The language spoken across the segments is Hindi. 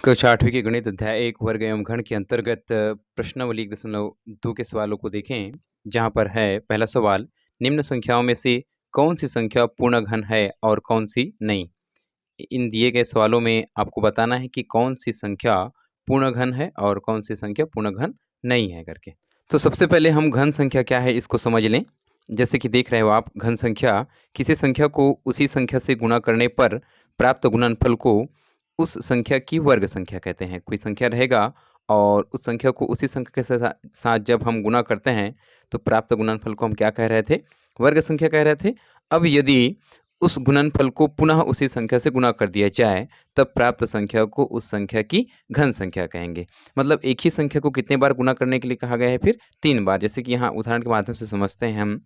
कक्षा 8वीं के गणित अध्याय 1 वर्ग एवं घन के अंतर्गत प्रश्नावली 1.2 के सवालों को देखें। जहाँ पर है पहला सवाल, निम्न संख्याओं में से कौन सी संख्या पूर्ण घन है और कौन सी नहीं। इन दिए गए सवालों में आपको बताना है कि कौन सी संख्या पूर्ण घन है और कौन सी संख्या पूर्ण घन नहीं है करके। तो सबसे पहले हम घन संख्या क्या है इसको समझ लें। जैसे कि देख रहे हो आप, घन संख्या किसी संख्या को उसी संख्या से गुणा करने पर प्राप्त गुणनफल को उस संख्या की वर्ग संख्या कहते हैं। कोई संख्या रहेगा और उस संख्या को उसी संख्या के साथ जब हम गुणा करते हैं तो प्राप्त गुणनफल को हम क्या कह रहे थे? वर्ग संख्या कह रहे थे। अब यदि उस गुणनफल को पुनः उसी संख्या से गुणा कर दिया जाए तब प्राप्त संख्या को उस संख्या की घन संख्या कहेंगे। मतलब एक ही संख्या को कितने बार गुणा करने के लिए कहा गया है? फिर 3 बार। जैसे कि यहाँ उदाहरण के माध्यम से समझते हैं हम।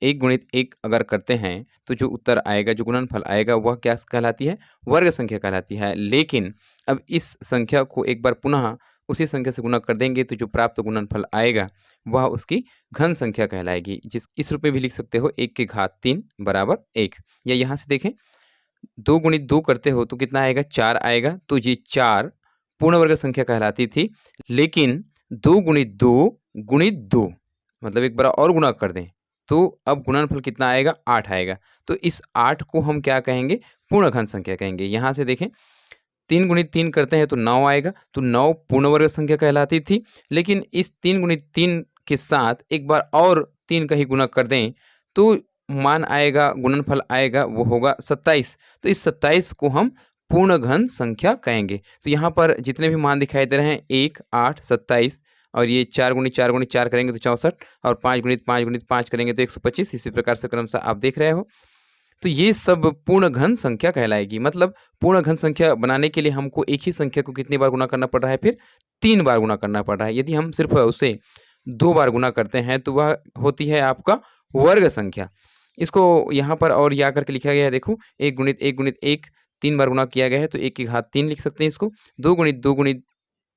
1 गुणित 1 अगर करते हैं तो जो उत्तर आएगा, जो गुणनफल आएगा वह क्या कहलाती है? वर्ग संख्या कहलाती है। लेकिन अब इस संख्या को एक बार पुनः उसी संख्या से गुणा कर देंगे तो जो प्राप्त गुणनफल आएगा वह उसकी घन संख्या कहलाएगी। जिस इस रूप में भी लिख सकते हो 1 की घात 3 बराबर 1। या यहाँ से देखें 2 गुणित 2 करते हो तो कितना आएगा? 4 आएगा। तो ये 4 पूर्ण वर्ग संख्या कहलाती थी। लेकिन 2 गुणित 2 गुणित 2 मतलब एक बार और गुणा कर दें तो अब गुणनफल कितना आएगा? 8 आएगा। तो इस 8 को हम क्या कहेंगे? पूर्ण घन संख्या कहेंगे। यहाँ से देखें 3 गुणित 3 करते हैं तो 9 आएगा। तो 9 पूर्ण वर्ग संख्या कहलाती थी। लेकिन इस 3 गुणित 3 के साथ एक बार और 3 का ही गुणा कर दें तो मान आएगा, गुणनफल आएगा, वो होगा 27। तो इस 27 को हम पूर्ण घन संख्या कहेंगे। तो यहाँ पर जितने भी मान दिखाई दे रहे हैं 1, 8, 27 और ये 4 गुणित 4 गुणित 4 करेंगे तो 64 और 5 गुणित 5 गुणित 5 करेंगे तो 125। इसी प्रकार से क्रमशः आप देख रहे हो। तो ये सब पूर्ण घन संख्या कहलाएगी। मतलब पूर्ण घन संख्या बनाने के लिए हमको एक ही संख्या को कितनी बार गुणा करना पड़ रहा है? फिर 3 बार गुणा करना पड़ रहा है। यदि हम सिर्फ उसे 2 बार गुणा करते हैं तो वह होती है आपका वर्ग संख्या। इसको यहाँ पर और या करके लिखा गया है, देखो 1 गुणित 1 गुणित 1 3 बार गुणा किया गया है तो 1 की घात 3 लिख सकते हैं इसको। 2 गुणित 2 गुणित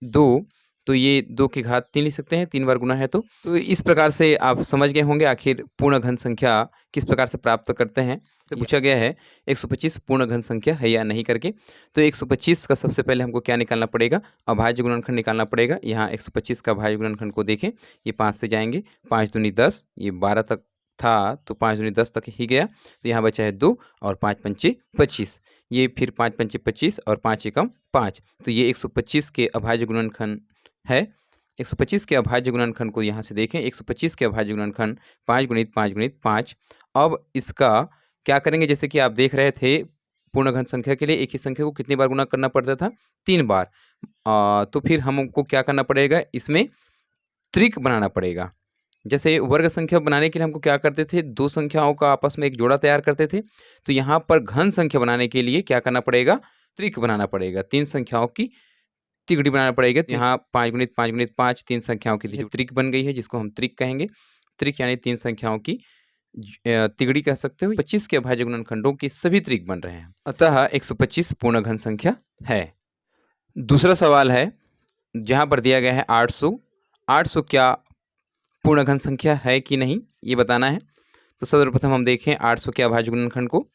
2 तो ये 2 की घात 3 लिख सकते हैं, 3 बार गुना है तो। इस प्रकार से आप समझ गए होंगे आखिर पूर्ण घन संख्या किस प्रकार से प्राप्त करते हैं। तो पूछा गया है 125 पूर्ण घन संख्या है या नहीं करके। तो 125 का सबसे पहले हमको क्या निकालना पड़ेगा? अभाज्य गुणनखंड निकालना पड़ेगा। यहाँ 125 का अभाज्य गुणनखंड को देखें, ये 5 से जाएंगे, 5 दूनी 10, ये 12 तक था तो 5 दूनी 10 तक ही गया। तो यहाँ बचा है 2 और 5 पंचे 25, ये फिर 5 पंचे 25 और 5 एकम 5। तो ये 125 के अभाज्य गुणनखंड है। 125 के अभाज्य गुणनखंड को यहाँ से देखें, 125 के अभाज्य गुणनखंड 5 गुणित 5 गुणित 5। अब इसका क्या करेंगे? जैसे कि आप देख रहे थे पूर्ण घन संख्या के लिए एक ही संख्या को कितनी बार गुणा करना पड़ता था? 3 बार। तो फिर हमको क्या करना पड़ेगा? इसमें त्रिक बनाना पड़ेगा। जैसे वर्ग संख्या बनाने के लिए हमको क्या करते थे? 2 संख्याओं का आपस में एक जोड़ा तैयार करते थे। तो यहाँ पर घन संख्या बनाने के लिए क्या करना पड़ेगा? त्रिक बनाना पड़ेगा। 3 संख्याओं की तिगड़ी बनाना पड़ेगा। तो यहाँ 5 गुणित 5 गुणित 5 3 संख्याओं की त्रिक बन गई है, जिसको हम त्रिक कहेंगे। त्रिक यानी 3 संख्याओं की तिगड़ी कह सकते हो। 25 के अभाज्य गुणनखंडों की सभी त्रिक बन रहे हैं, अतः 125 पूर्ण घन संख्या है। दूसरा सवाल है जहाँ पर दिया गया है 800। 800 क्या पूर्ण घन संख्या है कि नहीं, ये बताना है। तो सर्वप्रथम हम देखें 800 के अभाज्य गुणनखंड को।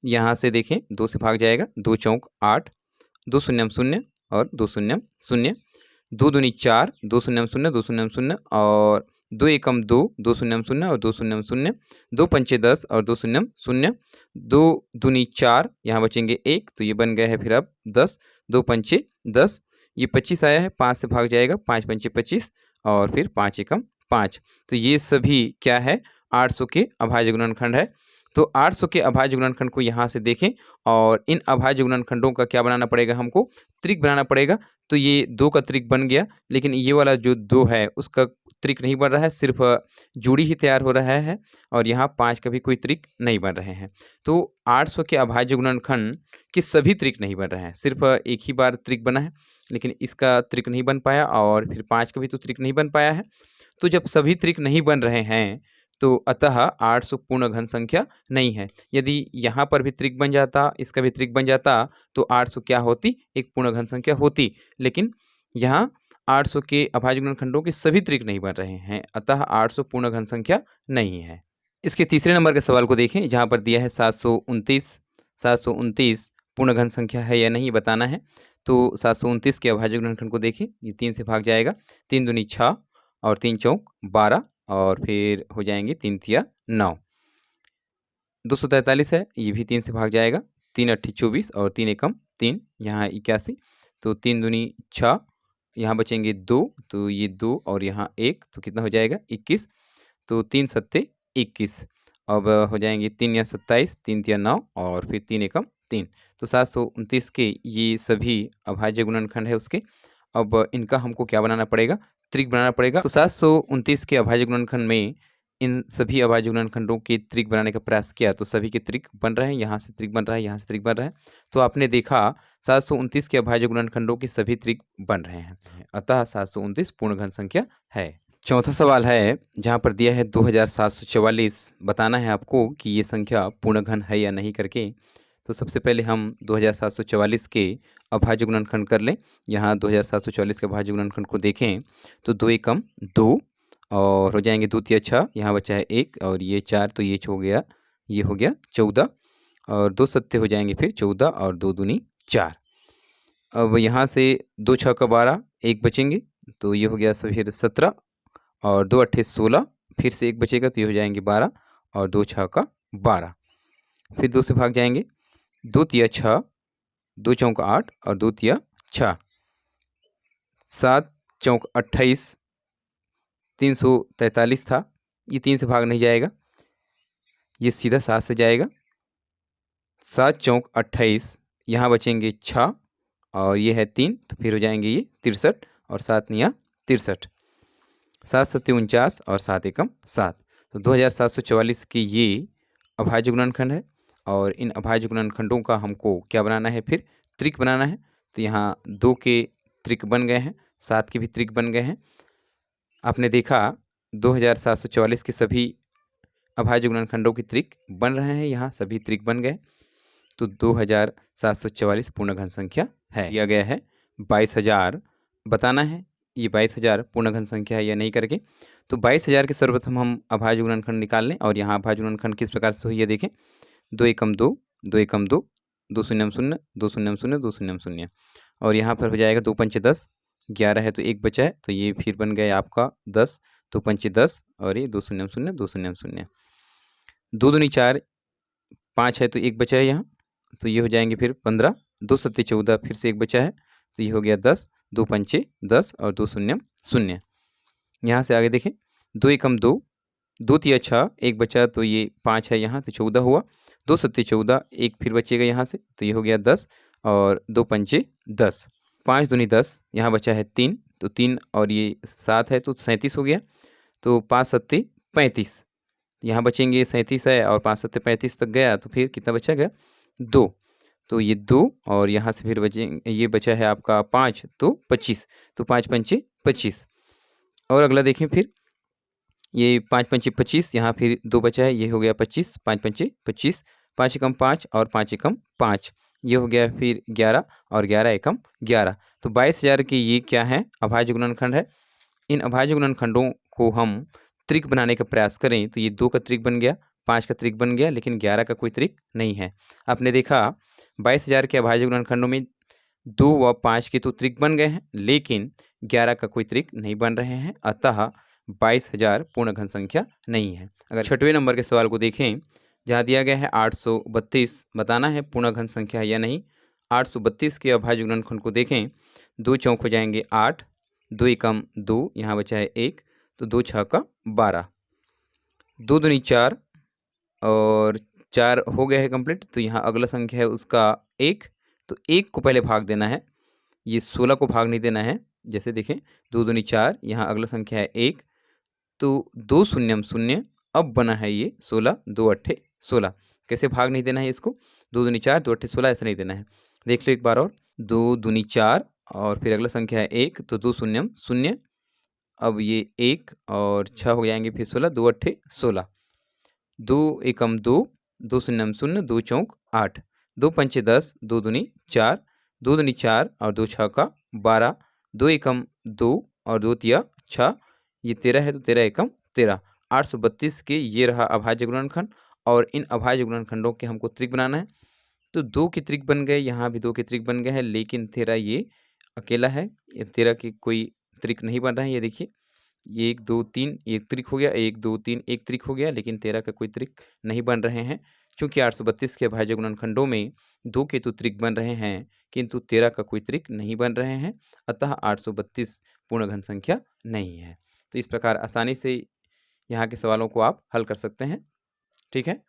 यहाँ से देखें 2 से भाग जाएगा, 2 चौक 8, 2 शून्यम 0 और 2 शून्यम 0, 2 दूनी 4, 2 शून्यम 0 2 शून्यम 0 और 2 एकम 2, 2 शून्यम 0 और 2 शून्यम 0, 2 पंचे 10 और 2 शून्यम 0, 2 दूनी 4, यहाँ बचेंगे 1, तो ये बन गया है फिर अब 10, 2 पंचे 10, ये 25 आया है, 5 से भाग जाएगा, 5 पंचे 25 और फिर 5 एकम 5। तो ये सभी क्या है? 800 के अभाज्य गुणनखंड है। तो 800 के अभाज्य गुणनखंड को यहाँ से देखें और इन अभाज्य गुणनखंडों का क्या बनाना पड़ेगा? हमको त्रिक बनाना पड़ेगा। तो ये 2 का त्रिक बन गया, लेकिन ये वाला जो 2 है उसका त्रिक नहीं बन रहा है, सिर्फ जोड़ी ही तैयार हो रहा है और यहाँ 5 का भी कोई त्रिक नहीं बन रहे हैं। तो 800 के अभाज्य गुणनखंड के सभी त्रिक नहीं बन रहे हैं, सिर्फ एक ही बार त्रिक बना है, लेकिन इसका त्रिक नहीं बन पाया और फिर 5 का भी तो त्रिक नहीं बन पाया है। तो जब सभी त्रिक नहीं बन रहे हैं तो अतः 800 पूर्ण घन संख्या नहीं है। यदि यहाँ पर भी त्रिक बन जाता, इसका भी त्रिक बन जाता तो 800 क्या होती? एक पूर्ण घन संख्या होती। लेकिन यहाँ 800 के अभाज्य गुणनखंडों के सभी त्रिक नहीं बन रहे हैं, अतः 800 पूर्ण घन संख्या नहीं है। इसके तीसरे नंबर के सवाल को देखें, जहाँ पर दिया है 729। 729 पूर्ण घन संख्या है या नहीं बताना है। तो 729 के अभाज्य गुणनखंड को देखें, ये 3 से भाग जाएगा। 3 दूनी 6 और 3 चौक 12 और फिर हो जाएंगे 3 तिया 9। 243 है, ये भी 3 से भाग जाएगा। 3 अट्ठी 24 और 3 एकम 3, यहाँ 81। तो 3 दूनी 6, यहाँ बचेंगे 2, तो ये 2 और यहाँ 1, तो कितना हो जाएगा 21। तो 3 सत्ते 21। अब हो जाएंगे 3 या 27, 3 तिया 9 और फिर 3 एकम 3। तो 729 के ये सभी अभाज्य गुणनखंड है उसके। अब इनका हमको क्या बनाना पड़ेगा, त्रिक बनाना पड़ेगा। तो 729 के अभाज्य गुणनखंड में इन सभी अभाज्य गुणनखंडों के त्रिक बनाने का प्रयास किया तो सभी के त्रिक बन रहे हैं। यहाँ से त्रिक बन रहा है, यहाँ से त्रिक बन रहा है। तो आपने देखा 729 के अभाज्य गुणनखंडों के सभी त्रिक बन रहे हैं, अतः 729 पूर्ण घन संख्या है। चौथा सवाल है, जहाँ पर दिया है 2744, बताना है आपको कि ये संख्या पूर्ण घन है या नहीं करके। तो सबसे पहले हम 2744 के अभाज्य गुणनखंड कर लें। यहाँ 2744 के अभाज्य गुणनखंड को देखें तो 2 एकम 2 और हो जाएंगे 2 तिया 6, यहाँ बचा है 1 और ये 4, तो ये हो गया, ये हो गया 14 और 2 सत्ते हो जाएंगे फिर 14 और 2 दूनी 4। अब यहाँ से 2 6 का 12, 1 बचेंगे, तो ये हो गया फिर 17 और 2 अट्ठे 16, फिर से 1 बचेगा, तो ये हो जाएंगे 12 और 2 6 का 12। फिर 2 से भाग जाएंगे, 2 तिया 6, 2 चौक 8 और 2 तिया 6, 7 चौक 28, 343 था, ये 3 से भाग नहीं जाएगा, ये सीधा 7 से जाएगा। 7 चौक 28, यहाँ बचेंगे 6 और ये है 3, तो फिर हो जाएंगे ये 63 और 7 निया 63, 7 सत्ते 49 और 7 एकम 7। तो 2744 के ये अभाज्य गुणनखंड है और इन अभाज्य गुणनखंडों का हमको क्या बनाना है, फिर त्रिक बनाना है। तो यहाँ 2 के त्रिक बन गए हैं, 7 के भी त्रिक बन गए हैं। आपने देखा 2744 के सभी अभाज्य गुणनखंडों के त्रिक बन रहे हैं, यहाँ सभी त्रिक बन गए। तो 2744 पूर्ण घन संख्या है। दिया गया है 22,000, बताना है ये 22,000 पूर्ण घन संख्या है या नहीं करके। तो 22,000 के सर्वप्रथम हम अभाज्य गुणनखंड निकाल लें और यहाँ अभाज्य गुणनखंड किस प्रकार से हुई है देखें। 2 एकम 2, 2 एकम 2, 2 शून्यम 0, 2 शून्यम 0, 2 शून्यम 0 और यहाँ पर हो जाएगा 2 पंचे 10, 11 है तो 1 बचा है, तो ये फिर बन गया आपका 10, 2 पंचे 10 और ये 2 शून्यम 0, 2 शून्यम 0, 2 दूनी 4, 5 है तो 1 बचा है यहाँ, तो ये हो जाएंगे फिर 15, 2 सत्ते 14, फिर से 1 बचा है, तो ये हो गया 10, 2 पंचे 10 और 2 शून्यम 0। यहाँ से आगे देखें, 2 एकम 2, 2 तिया 6, 1 बचा तो ये 5 है यहाँ, तो 14 हुआ, 2 सत्ते 14, 1 फिर बचेगा यहाँ से, तो ये हो गया 10 और 2 पंचे 10, 5 दूनी 10, यहाँ बचा है 3, तो 3 और ये 7 है तो 37 हो गया, तो 5 सत्ते 35, यहाँ बचेंगे 37 है और 5 सत्ते 35 तक गया, तो फिर कितना बचा गया 2, तो ये 2 और यहाँ से फिर बचे, ये बचा है आपका 5 तो 25, तो 5 पंचे 25। और अगला देखें फिर, ये 5 पंचे 25, यहाँ फिर 2 बचा है, ये हो गया 25, 5 पंचे 25, 5 एकम 5 और 5 एकम 5, ये हो गया फिर 11 और 11 एकम 11। तो 22,000 के ये क्या है, अभाज्य गुणनखंड है। इन अभाज्य गुणनखंडों को हम त्रिक बनाने का प्रयास करें तो ये 2 का त्रिक बन गया, 5 का त्रिक बन गया, लेकिन 11 का कोई त्रिक नहीं है। आपने देखा 22,000 के अभाज्य गुणनखंडों में 2 व 5 के तो त्रिक बन गए हैं, लेकिन 11 का कोई त्रिक नहीं बन रहे हैं, अतः 22,000 पूर्ण घन संख्या नहीं है। अगर 6वें नंबर के सवाल को देखें, जहाँ दिया गया है 832, बताना है पूर्ण घन संख्या है या नहीं। 832 के अभाज्य गुणनखंड को देखें, 2 चौक हो जाएंगे 8, 2 एकम 2, यहाँ बचा है 1, तो 2 6 का 12, 2 दूनी 4 और 4 हो गया है कंप्लीट। तो यहाँ अगला संख्या है उसका 1, तो 1 को पहले भाग देना है, ये 16 को भाग नहीं देना है। जैसे देखें 2 दूनी 4, यहाँ अगला संख्या है 1, तो 2 शून्यम 0, अब बना है ये 16, 2 अट्ठे 16, कैसे भाग नहीं देना है इसको, 2 दूनी 4, 2 अट्ठे 16 ऐसा नहीं देना है। देख लो एक बार और, 2 दूनी 4 और फिर अगला संख्या है 1, तो 2 शून्यम 0, अब ये 1 और 6 हो जाएंगे फिर 16, 2 अट्ठे 16, 2 एकम 2, 2 शून्यम 0, 2 चौक 8, 2 पंचे 10, 2 दूनी 4, 2 दूनी 4 और 2 6 का 12, 2 एकम 2 और 2 तिया 6, ये 13 है तो 13 एकम 13। 832 के ये रहा अभाज्य गुणनखंड और इन अभाज्य गुणनखंडों के हमको त्रिक बनाना है। तो 2 के त्रिक बन गए, यहाँ भी 2 के त्रिक बन गए हैं, लेकिन तेरा ये अकेला है, ये तेरा की कोई त्रिक नहीं बन रहा है। ये देखिए 1, 2, 3 एक त्रिक हो गया, 1, 2, 3 एक त्रिक हो गया, लेकिन 13 का कोई त्रिक नहीं बन रहे हैं। चूँकि 832 के अभाज्य गुणनखंडों में 2 के तो त्रिक बन रहे हैं, किंतु 13 का कोई त्रिक नहीं बन रहे हैं, अतः 832 पूर्ण घन संख्या नहीं है। तो इस प्रकार आसानी से यहाँ के सवालों को आप हल कर सकते हैं। ठीक है?